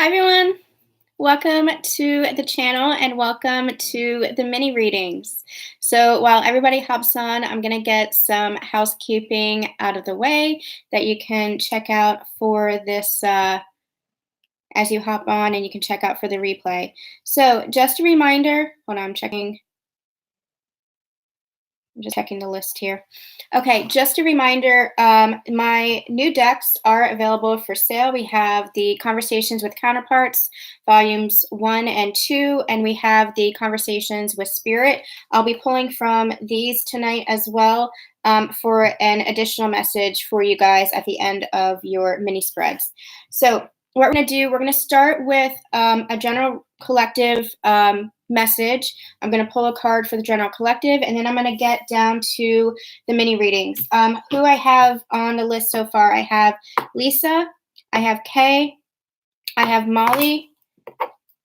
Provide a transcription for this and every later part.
Hi everyone. Welcome to the channel and welcome to the mini readings. So while everybody hops on, I'm going to get some housekeeping out of the way that you can check out for this as you hop on, and you can check out for the replay. So just a reminder, hold on, I'm just checking the list here. Okay, just a reminder, my new decks are available for sale. We have the Conversations with Counterparts, volumes 1 and 2, and we have the Conversations with Spirit. I'll be pulling from these tonight as well for an additional message for you guys at the end of your mini spreads. So what we're going to do, we're going to start with a general collective message. I'm going to pull a card for the general collective, and then I'm going to get down to the mini readings. Who I have on the list so far, I have Lisa, I have Kay, I have Molly,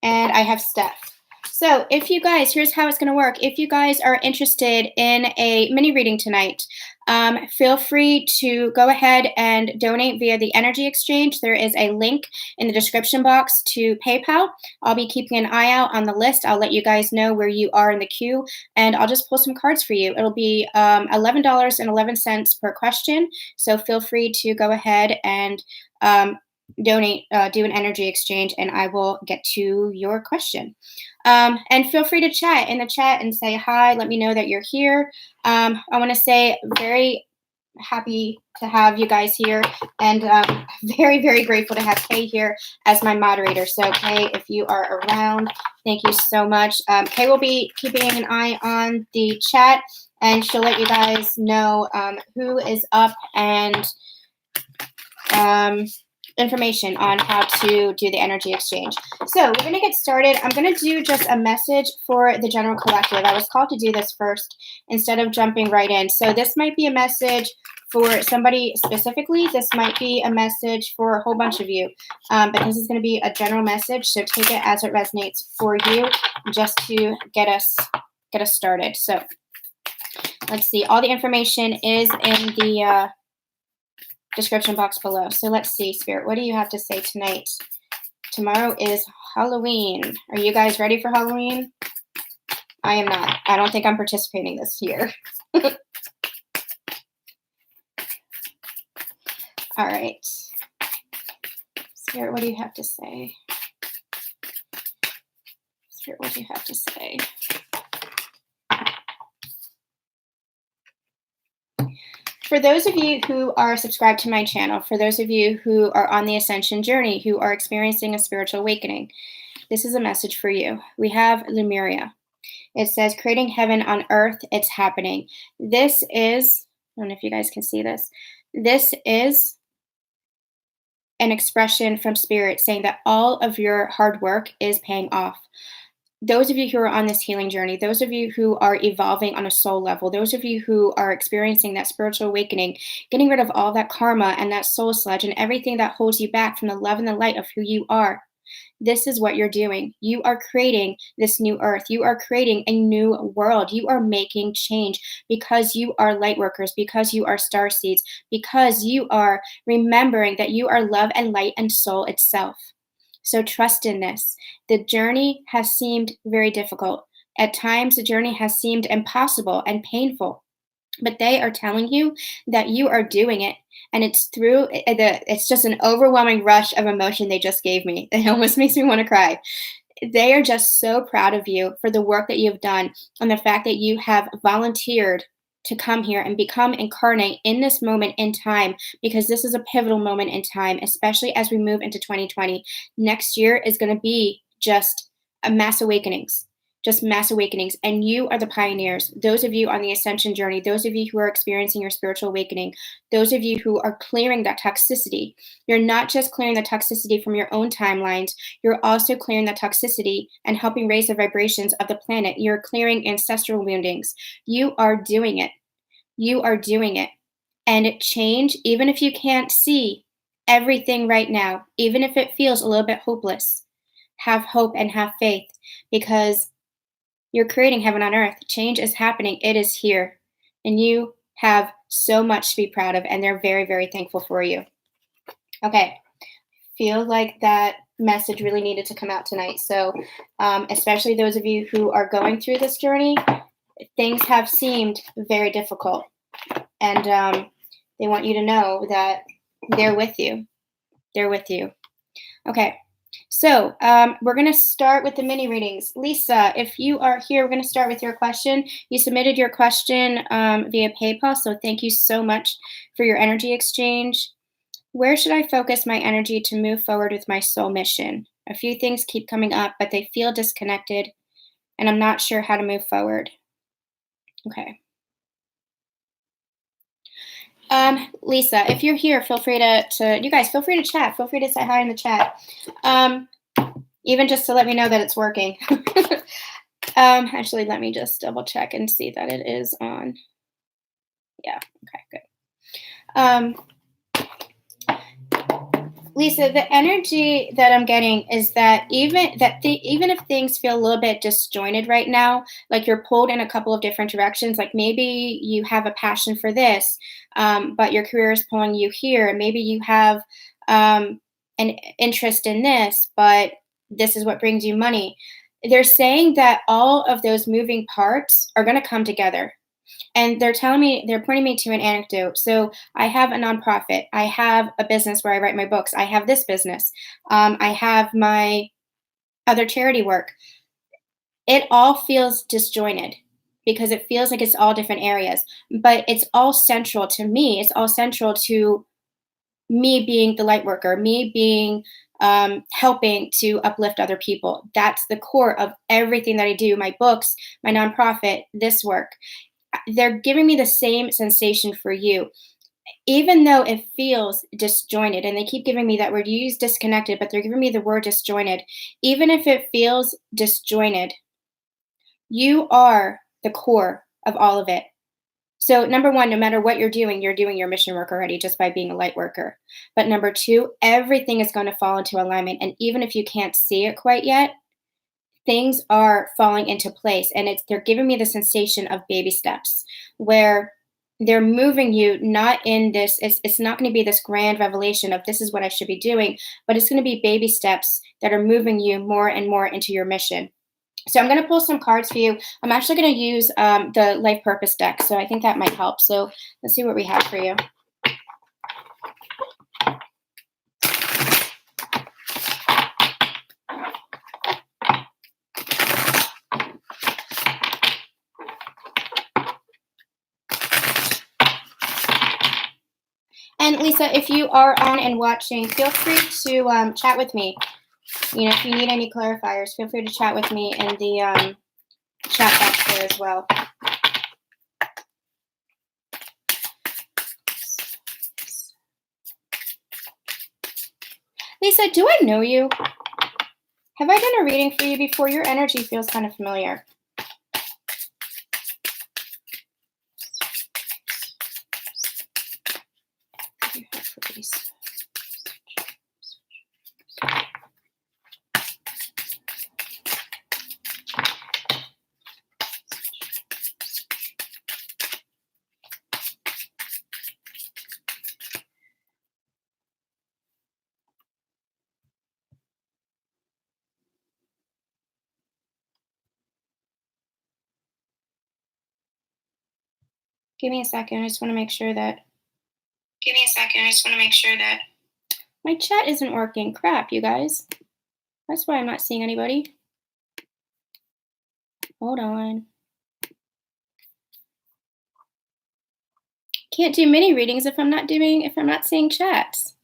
and I have Steph. So if you guys, here's how it's going to work. If you guys are interested in a mini reading tonight, feel free to go ahead and donate via the Energy Exchange. There is a link in the description box to PayPal. I'll be keeping an eye out on the list. I'll let you guys know where you are in the queue, and I'll just pull some cards for you. It'll be $11.11 per question. So feel free to go ahead and donate, do an energy exchange, and I will get to your question. And feel free to chat in the chat and say hi. Let me know that you're here. I want to say very happy to have you guys here, and very, very grateful to have Kay here as my moderator. So Kay, if you are around, thank you so much. Kay will be keeping an eye on the chat, and she'll let you guys know who is up and information on how to do the energy exchange. So we're going to get started. I'm going to do just a message for the general collective. I was called to do this first instead of jumping right in. So this might be a message for somebody specifically. This might be a message for a whole bunch of you, but this is going to be a general message. So take it as it resonates for you, just to get us started. So let's see. All the information is in the description box below. So let's see, Spirit, what do you have to say tonight? Tomorrow is Halloween. Are you guys ready for Halloween? I am not. I don't think I'm participating this year. All right. Spirit, what do you have to say? Spirit, what do you have to say? For those of you who are subscribed to my channel, for those of you who are on the ascension journey, who are experiencing a spiritual awakening, this is a message for you. We have Lemuria. It says, creating heaven on earth, it's happening. This is, I don't know if you guys can see this. This is an expression from Spirit saying that all of your hard work is paying off. Those of you who are on this healing journey, those of you who are evolving on a soul level, those of you who are experiencing that spiritual awakening, getting rid of all that karma and that soul sludge and everything that holds you back from the love and the light of who you are. This is what you're doing. You are creating this new earth. You are creating a new world. You are making change because you are light workers, because you are star seeds, because you are remembering that you are love and light and soul itself. So trust in this. The journey has seemed very difficult. At times, the journey has seemed impossible and painful, but they are telling you that you are doing it. And it's it's just an overwhelming rush of emotion they just gave me. It almost makes me want to cry. They are just so proud of you for the work that you've done and the fact that you have volunteered to come here and become incarnate in this moment in time, because this is a pivotal moment in time, especially as we move into 2020. Next year is going to be just a mass awakenings, and you are the pioneers. Those of you on the ascension journey, those of you who are experiencing your spiritual awakening, those of you who are clearing that toxicity. You're not just clearing the toxicity from your own timelines, you're also clearing the toxicity and helping raise the vibrations of the planet. You're clearing ancestral woundings. You are doing it. You are doing it. And change, even if you can't see everything right now, even if it feels a little bit hopeless, have hope and have faith, because you're creating heaven on earth. Change is happening. It is here. And you have so much to be proud of, and they're very, very thankful for you. Okay. feel like that message really needed to come out tonight. So, especially those of you who are going through this journey, things have seemed very difficult. And they want you to know that they're with you. They're with you. Okay. So we're going to start with the mini readings. Lisa, if you are here, we're going to start with your question. You submitted your question via PayPal, so thank you so much for your energy exchange. Where should I focus my energy to move forward with my soul mission? A few things keep coming up, but they feel disconnected, and I'm not sure how to move forward. Okay. Lisa, if you're here, feel free to you guys feel free to chat. Feel free to say hi in the chat. Even just to let me know that it's working. Actually, let me just double check and see that it is on. Yeah, okay, good. Lisa, the energy that I'm getting is that even if things feel a little bit disjointed right now, like you're pulled in a couple of different directions, like maybe you have a passion for this, but your career is pulling you here. Maybe you have an interest in this, but this is what brings you money. They're saying that all of those moving parts are going to come together. And they're pointing me to an anecdote. So I have a nonprofit. I have a business where I write my books. I have this business. I have my other charity work. It all feels disjointed because it feels like it's all different areas, but it's all central to me. It's all central to me being the light worker, me being helping to uplift other people. That's the core of everything that I do, my books, my nonprofit, this work. They're giving me the same sensation for you, even though it feels disjointed. And they keep giving me that word. You use disconnected, but they're giving me the word disjointed. Even if it feels disjointed, you are the core of all of it. So, number one, no matter what you're doing your mission work already just by being a light worker. But number two, everything is going to fall into alignment. And even if you can't see it quite yet, things are falling into place, and they're giving me the sensation of baby steps where they're moving you not in this it's not going to be this grand revelation of this is what I should be doing, but it's going to be baby steps that are moving you more and more into your mission. So I'm going to pull some cards for you. I'm actually going to use the life purpose deck, so I think that might help. So let's see what we have for you. And Lisa, if you are on and watching, feel free to chat with me. If you need any clarifiers, feel free to chat with me in the chat box there as well. Lisa, do I know you? Have I done a reading for you before? Your energy feels kind of familiar. Give me a second. I just want to make sure that. My chat isn't working. Crap, you guys. That's why I'm not seeing anybody. Hold on. Can't do mini readings if I'm not seeing chats.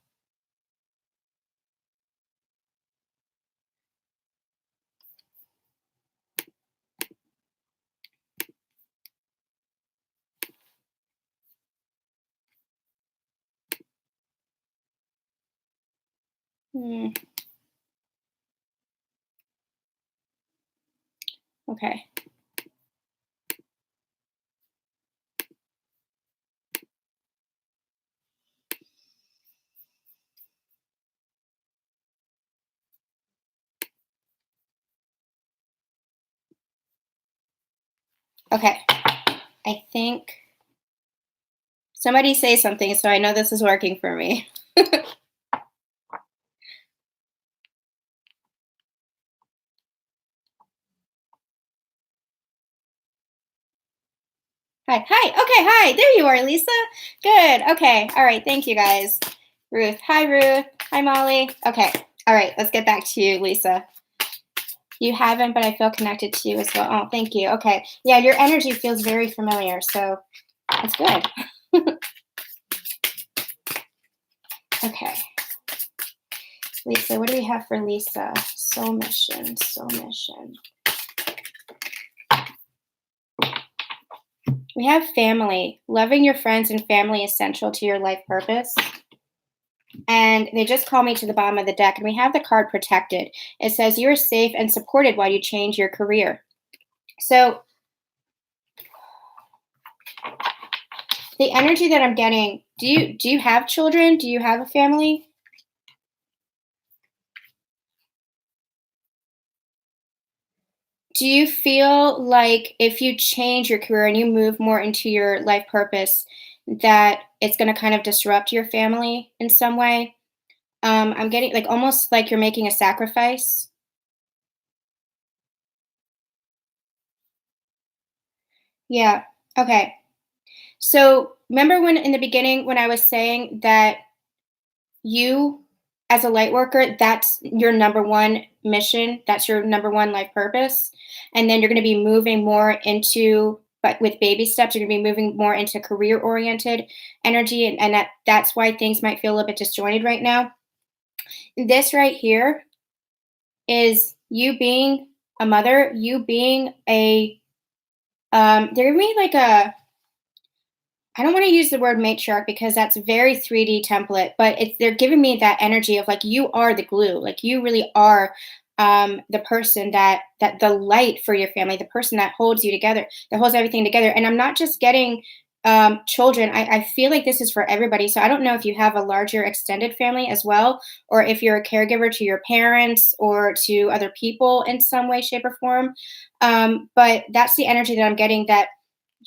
Okay. Okay. I think somebody say something so I know this is working for me. Hi. Hi. Okay. Hi. There you are, Lisa. Good. Okay. All right. Thank you guys. Ruth. Hi, Ruth. Hi, Molly. Okay. All right. Let's get back to you, Lisa. You haven't, but I feel connected to you as well. Oh, thank you. Okay. Yeah, your energy feels very familiar. So that's good. Okay. Lisa, what do we have for Lisa? Soul mission. Soul mission. We have family. Loving your friends and family essential to your life purpose. And they just call me to the bottom of the deck, and we have the card protected. It says you are safe and supported while you change your career. So the energy that I'm getting, do you have children? Do you have a family? Do you feel like if you change your career and you move more into your life purpose, that it's going to kind of disrupt your family in some way? I'm getting like almost like you're making a sacrifice. Yeah. Okay. So remember when in the beginning when I was saying that you as a light worker, that's your number one mission, that's your number one life purpose. And then you're going to be moving more into but with baby steps, you're going to be moving more into career oriented energy and that's why things might feel a little bit disjointed right now. This right here is you being a mother, you being a they're giving me like a I don't want to use the word matriarch because that's a very 3D template, but they're giving me that energy of like you are the glue, like you really are the person that the light for your family, the person that holds you together, that holds everything together. And I'm not just getting children. I feel like this is for everybody. So I don't know if you have a larger extended family as well, or if you're a caregiver to your parents or to other people in some way, shape, or form. But that's the energy that I'm getting that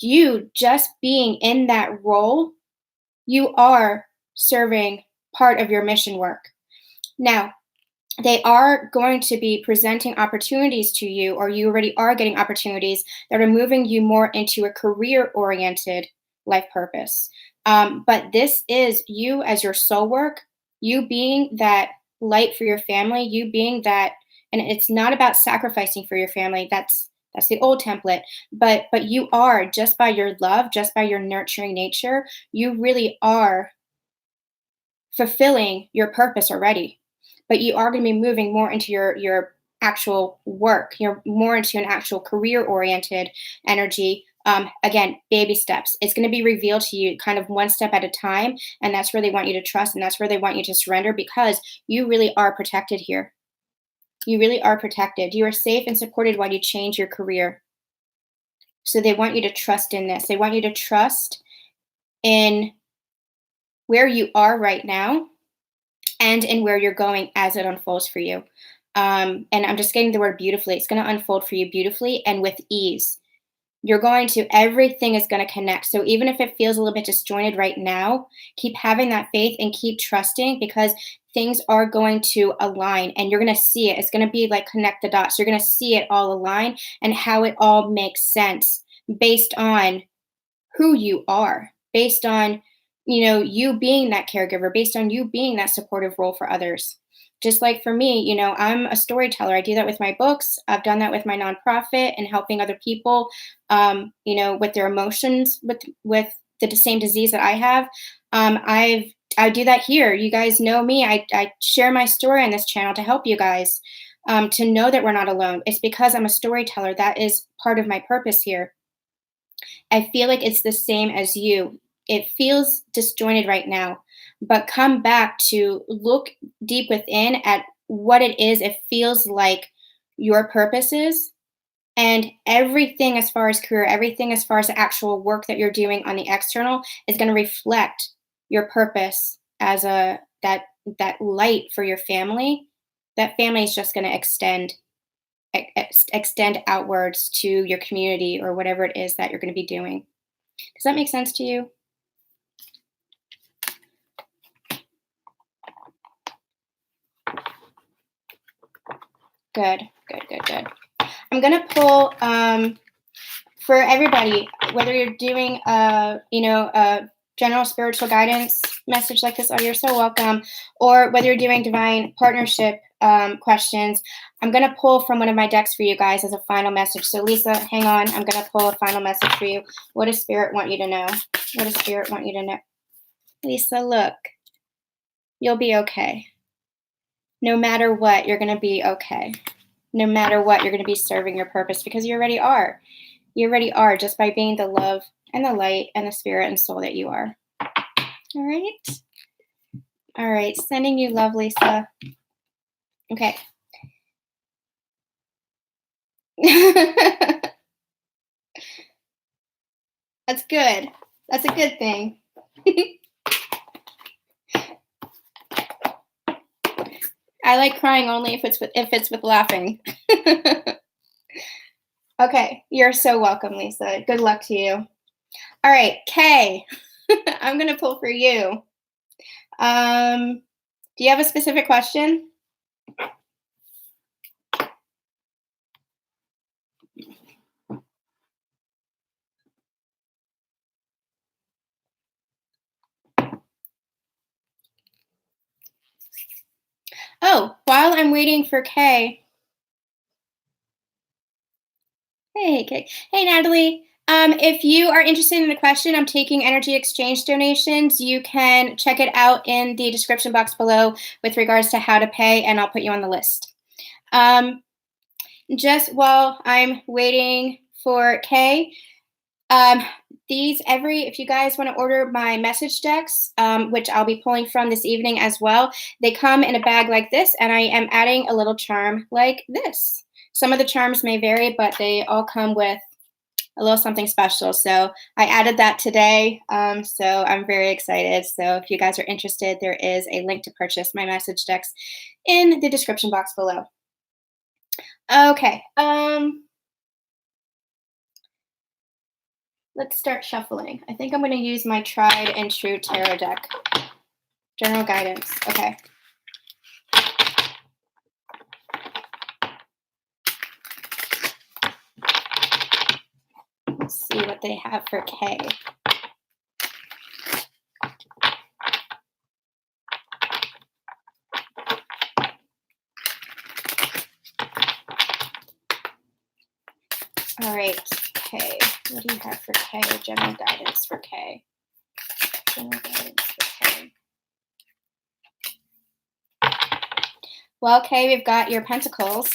you just being in that role, you are serving part of your mission work. Now, they are going to be presenting opportunities to you, or you already are getting opportunities that are moving you more into a career oriented life purpose. But this is you as your soul work, you being that light for your family, you being that, and it's not about sacrificing for your family. That's the old template, but you are just by your love, just by your nurturing nature, you really are fulfilling your purpose already, but you are going to be moving more into your actual work. You're more into an actual career oriented energy. Again, baby steps. It's going to be revealed to you kind of one step at a time, and that's where they want you to trust, and that's where they want you to surrender because you really are protected here. You really are protected. You are safe and supported while you change your career. So they want you to trust in this. They want you to trust in where you are right now and in where you're going as it unfolds for you. And I'm just getting the word beautifully. It's going to unfold for you beautifully and with ease. You're going to, everything is going to connect. So even if it feels a little bit disjointed right now, keep having that faith and keep trusting because things are going to align and you're going to see it. It's going to be like connect the dots. You're going to see it all align and how it all makes sense based on who you are, based on you being that caregiver, based on you being that supportive role for others. Just like for me, I'm a storyteller. I do that with my books. I've done that with my nonprofit and helping other people with their emotions with the same disease that I have. I do that here. You guys know me. I share my story on this channel to help you guys to know that we're not alone. It's because I'm a storyteller. That is part of my purpose here. I feel like it's the same as you. It feels disjointed right now, but come back to look deep within at what it is. It feels like your purpose is, and everything as far as career, everything as far as the actual work that you're doing on the external is going to reflect your purpose as that light for your family. That family is just going to extend outwards to your community or whatever it is that you're going to be doing. Does that make sense to you? Good, good, good, good. I'm gonna pull For everybody, whether you're doing a general spiritual guidance message like this, oh, you're so welcome, or whether you're doing divine partnership questions, I'm going to pull from one of my decks for you guys as a final message. So Lisa, hang on. I'm going to pull a final message for you. What does Spirit want you to know? What does Spirit want you to know? Lisa, look, you'll be okay. No matter what, you're going to be okay. No matter what, you're going to be serving your purpose because you already are. You already are, just by being the love and the light and the spirit and soul that you are. All right? All right. Sending you love, Lisa. Okay. That's good. That's a good thing. I like crying only if it's with laughing. Okay, you're so welcome, Lisa. Good luck to you. All right, Kay, I'm gonna pull for you. Do you have a specific question? Oh, while I'm waiting for Kay. Hey, Kay. Hey, Natalie. If you are interested in the question, I'm taking energy exchange donations. You can check it out in the description box below with regards to how to pay, and I'll put you on the list. Just while I'm waiting for Kay, if you guys want to order my message decks, which I'll be pulling from this evening as well, they come in a bag like this, and I am adding a little charm like this. Some of the charms may vary, but they all come with a little something special. So I added that today. So I'm very excited. So if you guys are interested, there is a link to purchase my message decks in the description box below. Okay. Let's start shuffling. I think I'm going to use my tried and true tarot deck. General guidance. Okay. Let's see what they have for Kay. All right, Kay. What do you have for Kay? General guidance for Kay. General guidance for Kay. Well, Kay, we've got your pentacles.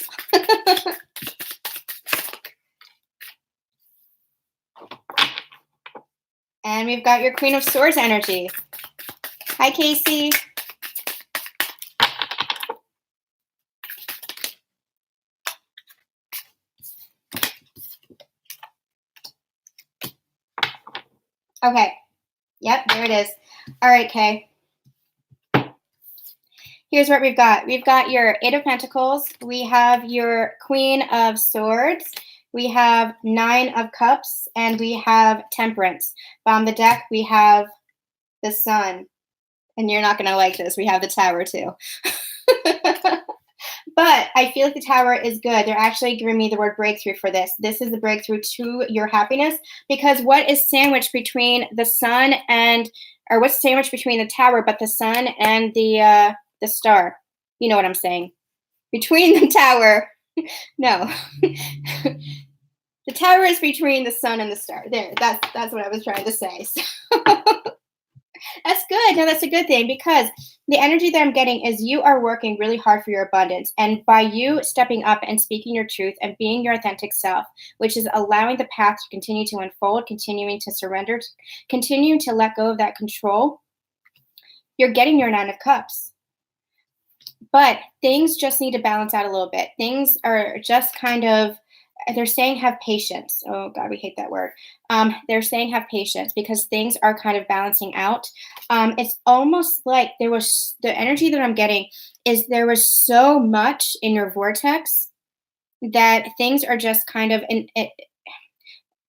And we've got your Queen of Swords energy. Hi, Casey. Okay. Yep, there it is. All right, Kay. Here's what we've got. We've got your Eight of Pentacles. We have your Queen of Swords. We have Nine of Cups. And we have Temperance. On the deck, we have the Sun. And you're not going to like this. We have the Tower, too. But I feel like the Tower is good. They're actually giving me the word breakthrough for this. This is the breakthrough to your happiness. Because what is sandwiched between the Sun and, or what's sandwiched between the Tower but the Sun and the Star? You know what I'm saying. Between the Tower. No. The Tower is between the Sun and the Star. There, that's what I was trying to say. So that's good. No, that's a good thing because the energy that I'm getting is you are working really hard for your abundance. And by you stepping up and speaking your truth and being your authentic self, which is allowing the path to continue to unfold, continuing to surrender, continuing to let go of that control, you're getting your Nine of Cups. But things just need to balance out a little bit. Things are just kind of, they're saying have patience. Oh God, we hate that word. They're saying have patience because things are kind of balancing out. It's almost like the energy that I'm getting is there was so much in your vortex that things are just kind of,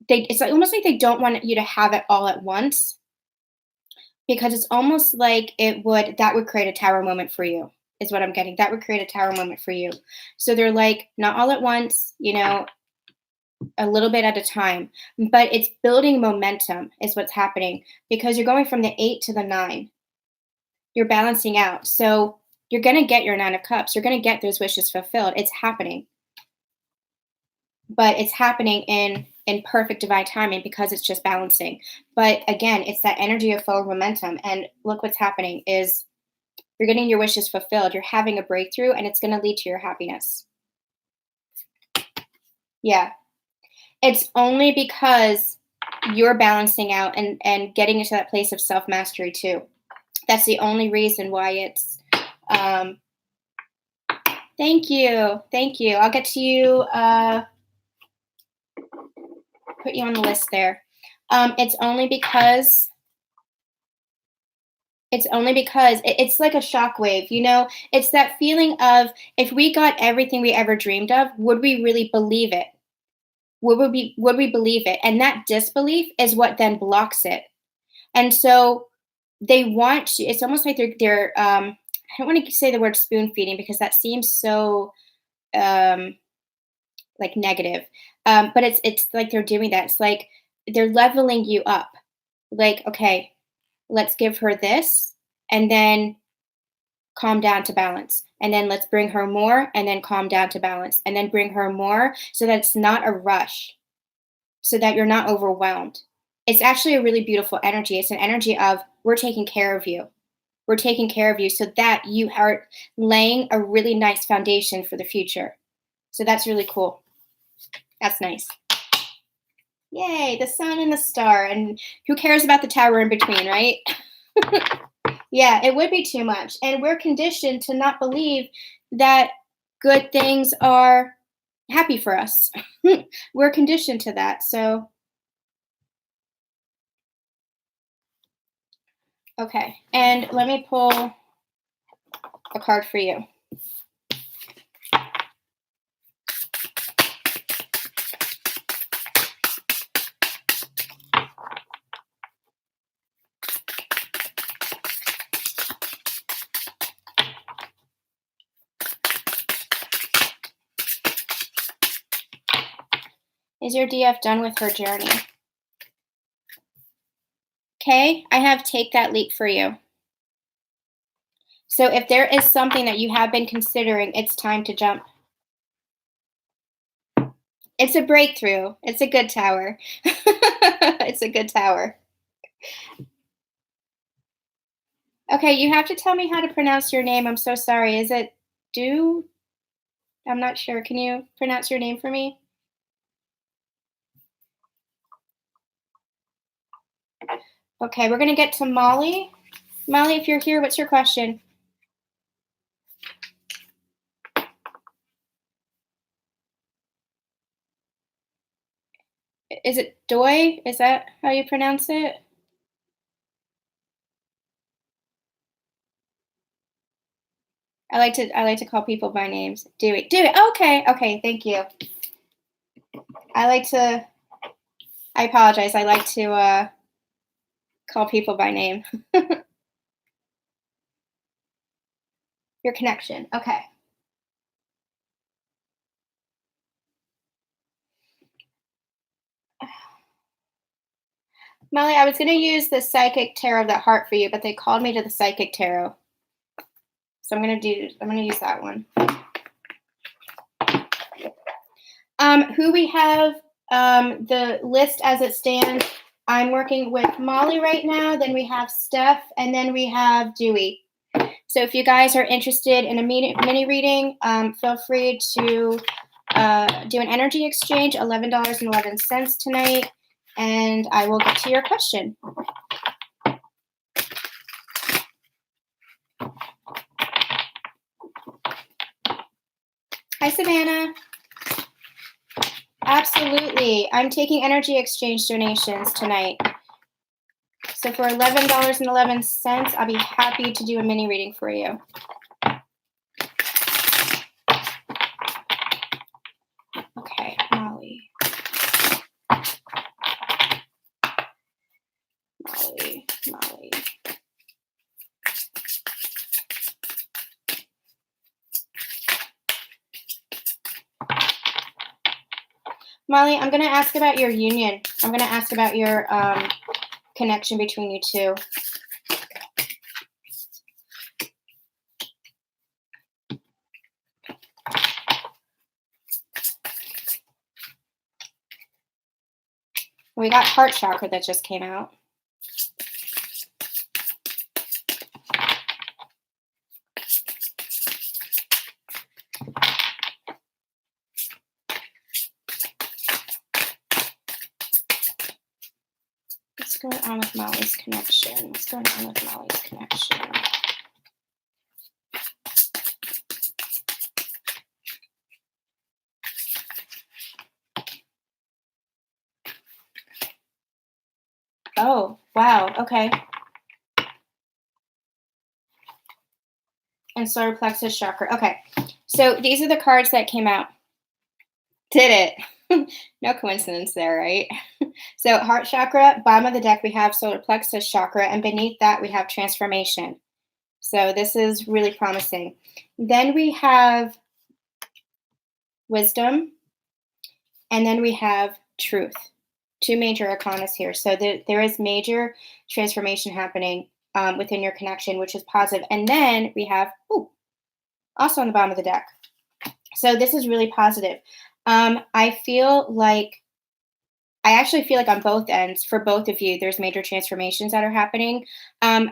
it's almost like they don't want you to have it all at once because it's almost like that would create a Tower moment for you. Is what I'm getting. That would create a Tower moment for you. So they're like, not all at once, a little bit at a time, but it's building momentum is what's happening because you're going from the 8 to the 9. You're balancing out. So you're going to get your 9 of cups. You're going to get those wishes fulfilled. It's happening. But it's happening in perfect divine timing because it's just balancing. But again, it's that energy of forward momentum, and look what's happening is you're getting your wishes fulfilled. You're having a breakthrough, and it's going to lead to your happiness. Yeah. It's only because you're balancing out and getting into that place of self-mastery too. That's the only reason why it's thank you. Thank you. I'll get to you put you on the list there. It's only because it's like a shockwave, you know? It's that feeling of if we got everything we ever dreamed of, would we really believe it? Would we believe it? And that disbelief is what then blocks it. And so they want to, it's almost like they're I don't want to say the word spoon feeding because that seems so um like negative. But it's like they're doing that. It's like they're leveling you up. Like, okay, let's give her this and then calm down to balance. And then let's bring her more and then calm down to balance. And then bring her more so that it's not a rush, so that you're not overwhelmed. It's actually a really beautiful energy. It's an energy of we're taking care of you. We're taking care of you so that you are laying a really nice foundation for the future. So that's really cool. That's nice. Yay, the sun and the star. And who cares about the tower in between, right? Yeah, it would be too much. And we're conditioned to not believe that good things are happy for us. We're conditioned to that. So, okay. And let me pull a card for you. Is your DF done with her journey? Okay, I have take that leap for you. So if there is something that you have been considering, it's time to jump. It's a breakthrough. It's a good tower. It's a good tower. Okay, you have to tell me how to pronounce your name. I'm so sorry. Is it Do? I'm not sure. Can you pronounce your name for me? Okay, we're going to get to Molly. Molly, if you're here, what's your question? Is it Doi? Is that how you pronounce it? I like to call people by names. Dewey. Dewey. Okay. Okay. Thank you. I like to. I apologize. I like to call people by name. Your connection. Okay. Molly, I was going to use the psychic tarot of that heart for you, but they called me to the psychic tarot. So I'm going to use that one. Who we have, the list as it stands, I'm working with Molly right now, then we have Steph, and then we have Dewey. So if you guys are interested in a mini reading, feel free to do an energy exchange, $11.11 tonight, and I will get to your question. Hi, Savannah. Absolutely. I'm taking energy exchange donations tonight. So for $11.11, I'll be happy to do a mini reading for you. Okay, Molly. Molly. Molly, I'm going to ask about your union. I'm going to ask about your connection between you two. We got heart chakra that just came out. What's going on with Molly's connection? What's going on with Molly's connection? Oh, wow. Okay. And solar plexus chakra. Okay. So these are the cards that came out. Did it? No coincidence there, right? So heart chakra, bottom of the deck, we have solar plexus chakra, and beneath that we have transformation. So this is really promising. Then we have wisdom, and then we have truth. Two major arcanas here. So there is major transformation happening within your connection, which is positive. And then we have, also on the bottom of the deck. So this is really positive. I actually feel like on both ends, for both of you, there's major transformations that are happening.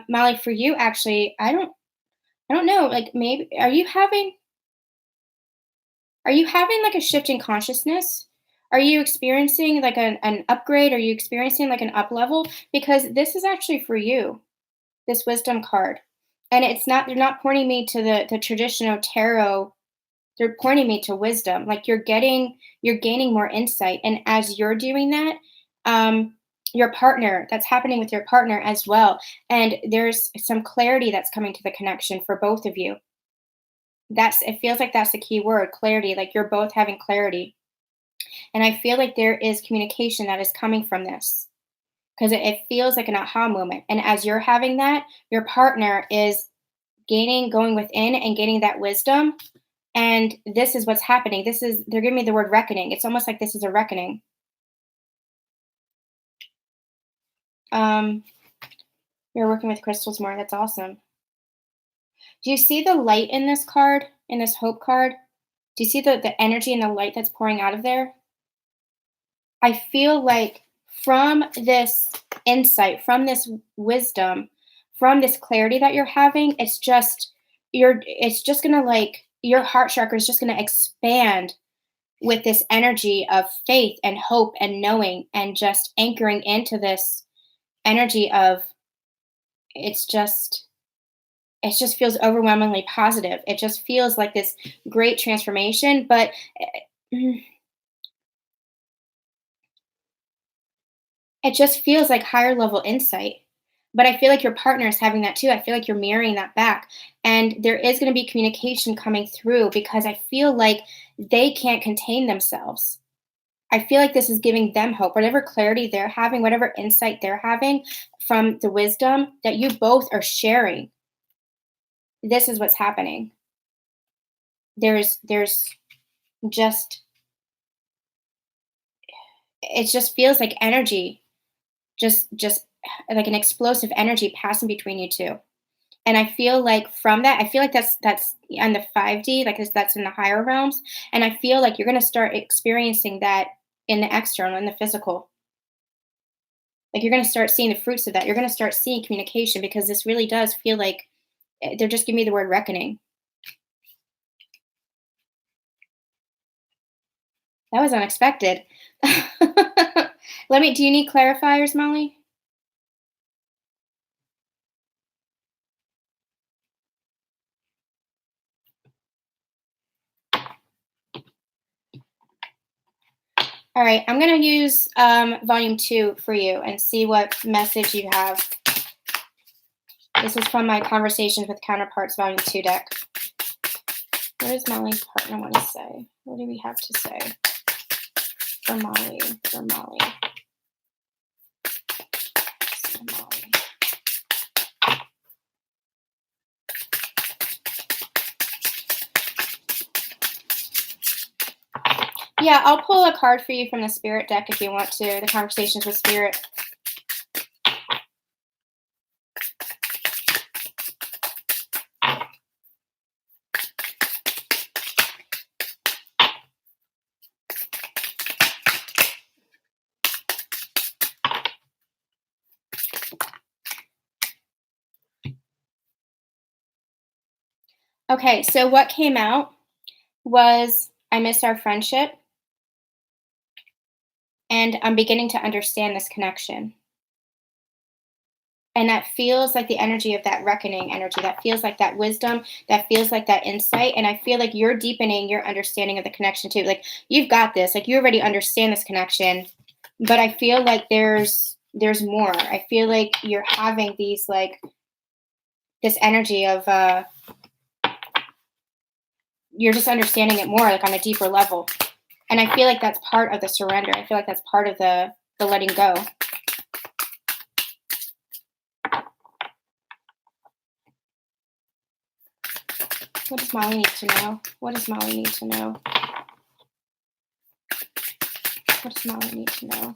Molly, for you, actually, I don't know. Like maybe are you having like a shift in consciousness? Are you experiencing like an upgrade? Are you experiencing like an up level? Because this is actually for you, this wisdom card. And they're not pointing me to the traditional tarot. They're pointing me to wisdom. Like you're gaining more insight. And as you're doing that, your partner, that's happening with your partner as well. And there's some clarity that's coming to the connection for both of you. It feels like that's the key word, clarity. Like you're both having clarity. And I feel like there is communication that is coming from this because it feels like an aha moment. And as you're having that, your partner is going within and gaining that wisdom. And this is what's happening. They're giving me the word reckoning. It's almost like this is a reckoning. You're working with crystals more. That's awesome. Do you see the light in this card, in this hope card? Do you see the energy and the light that's pouring out of there? I feel like from this insight, from this wisdom, from this clarity that you're having, it's just gonna like your heart chakra is just gonna expand with this energy of faith and hope and knowing and just anchoring into this energy of it just feels overwhelmingly positive. It just feels like this great transformation, but it just feels like higher level insight. But I feel like your partner is having that too. I feel like you're mirroring that back. And there is going to be communication coming through because I feel like they can't contain themselves. I feel like this is giving them hope. Whatever clarity they're having, whatever insight they're having from the wisdom that you both are sharing, this is what's happening. There's just, it just feels like energy, just like an explosive energy passing between you two. And I feel like from that, I feel like that's on the 5D, like that's in the higher realms. And I feel like you're going to start experiencing that in the external, in the physical. Like you're going to start seeing the fruits of that. You're going to start seeing communication because this really does feel like they're just giving me the word reckoning. That was unexpected. Do you need clarifiers, Molly? All right, I'm going to use volume 2 for you and see what message you have. This is from my Conversations with Counterparts volume 2 deck. What does Molly's partner want to say? What do we have to say for Molly? For Molly. For Molly. Yeah, I'll pull a card for you from the Spirit deck if you want to. The Conversations with Spirit. Okay, so what came out was I miss our friendship and I'm beginning to understand this connection. And that feels like the energy of that reckoning energy. That feels like that wisdom. That feels like that insight. And I feel like you're deepening your understanding of the connection too. Like you've got this. Like you already understand this connection, but I feel like there's more. I feel like you're having these like this energy of you're just understanding it more, like on a deeper level. And I feel like that's part of the surrender. I feel like that's part of the letting go. What does Molly need to know? What does Molly need to know? What does Molly need to know?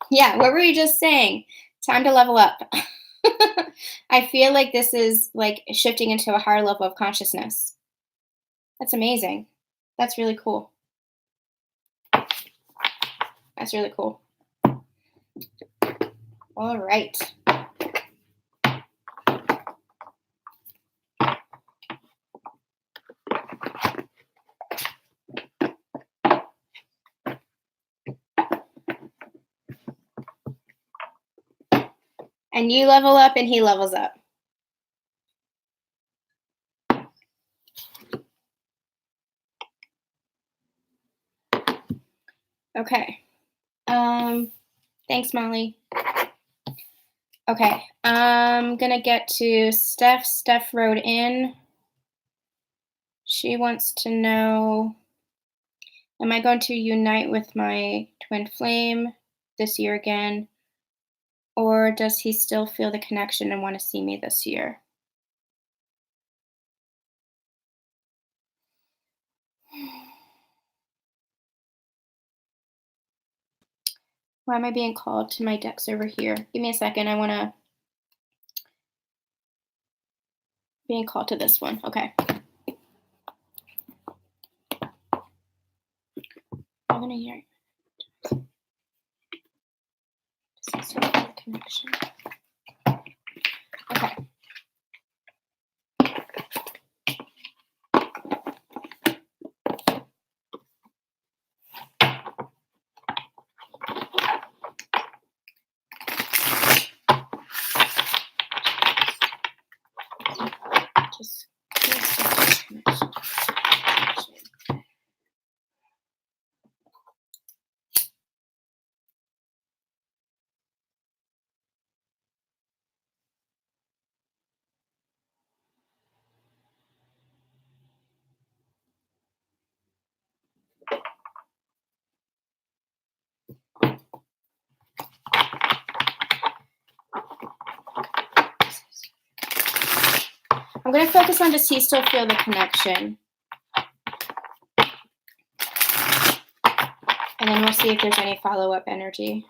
Yeah, what were you just saying? Time to level up. I feel like this is like shifting into a higher level of consciousness. That's amazing. That's really cool. That's really cool. All right. And you level up and he levels up. Okay. Thanks, Molly. Okay. I'm going to get to Steph. Steph wrote in. She wants to know, am I going to unite with my twin flame this year again? Or does he still feel the connection and want to see me this year? Why am I being called to my decks over here? Give me a second. I want to being called to this one. Okay. I'm going to hear connection. Okay. Just connection. I'm going to focus on does he still feel the connection? And then we'll see if there's any follow-up energy.